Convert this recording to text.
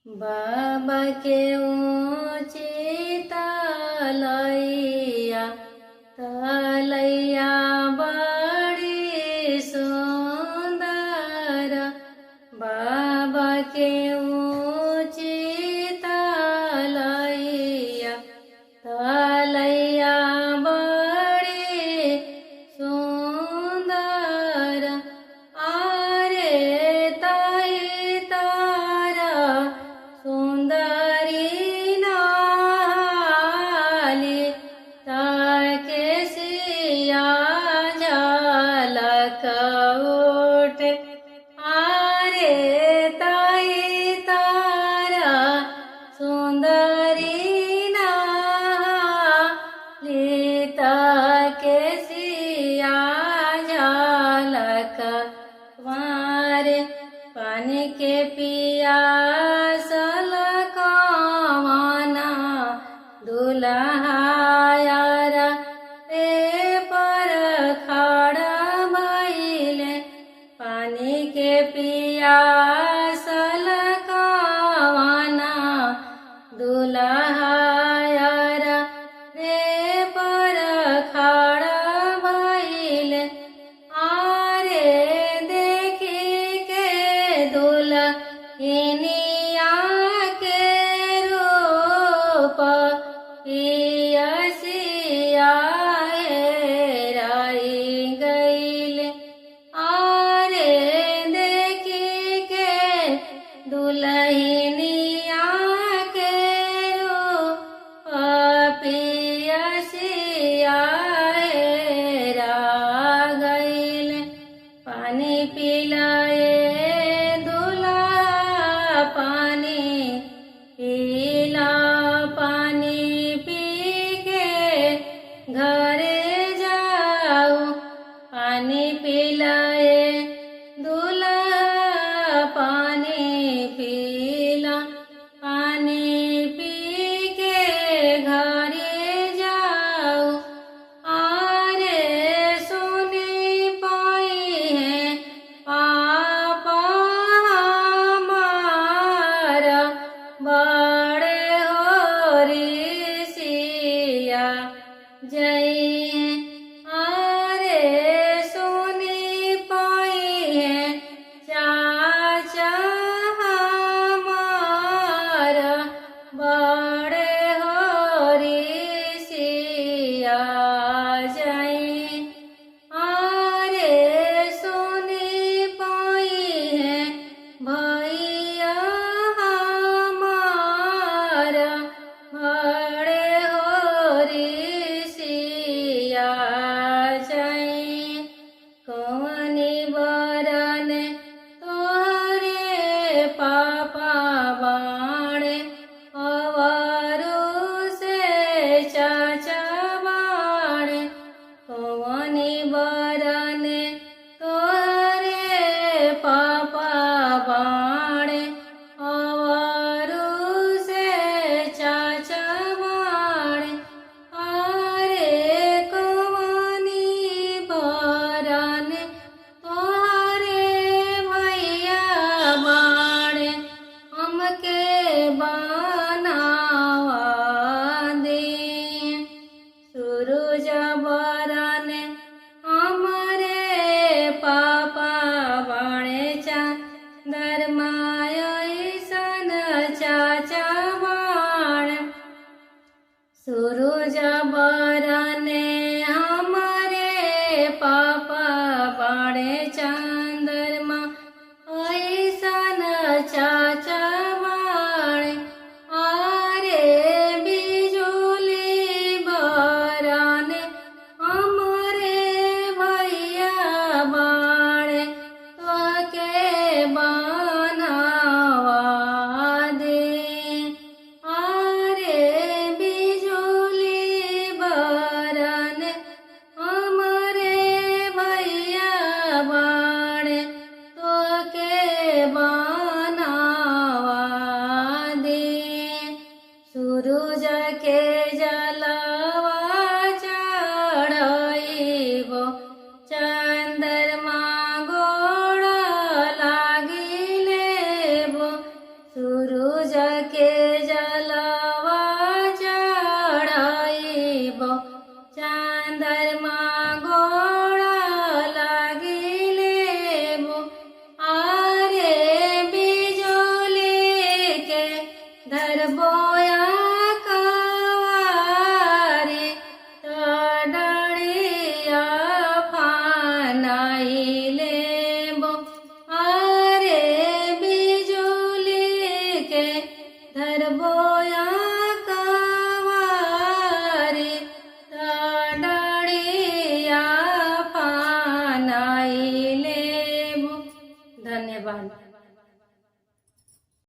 बाबा के ऊँची तलैया तलैया बड़ी सुंदर। बाबा के ऊँची तलैया तलैया बड़ी सुंदर। आरे ताई तारा सुंदरी नाली ताके सिया झलक उठे। आरे ताई तारा सुंदरी नाली ताके सिया झलक वारे। पानी के पियासल कवना दुल्हायारा रे पर खड़ा भइले। पानी के पियासल कवना दुल्हायारा रे पर खड़ा भइले। आरे देखी के दुल्हनिया के रूप पियसिया हेराई गइले। आरे देखी के दुल्हनिया के रूप पियसिया हेरा गइले। पानी पिलाए दूल्हा पानी पीला। पानी पी के घरे जाओ। पानी पिलाए दूल्हा पानी पीला। पानी पी के घरे जाओ। आरे सुनी पाई है पापा हमारा बड़े होरिसिया जय। आरे सुनी पाई है चाचा हमारा बड़े होरिसिया जय। आरे सुनी पाई है भैया हमारा बड़े होरिसिया जय। कवनी बरन तोहरे पापा बाणे अवरु से चाचा बाणे। कवनी बरन तोहरे पापा बाणे अवरु से चाचा बाणे। आरे कवनी बरन तोहरे भैया बाणे हमके बनावा दे। सूरज बरन हमरे पापा बाणे चंद्रमा अइसन चाचा बाणे। सूरज बरन हमरे पापा बाणे चंद्रमा अइसन चाचा बाणे। आरे बिजुली बरन हमरे भैया बाणे तोहके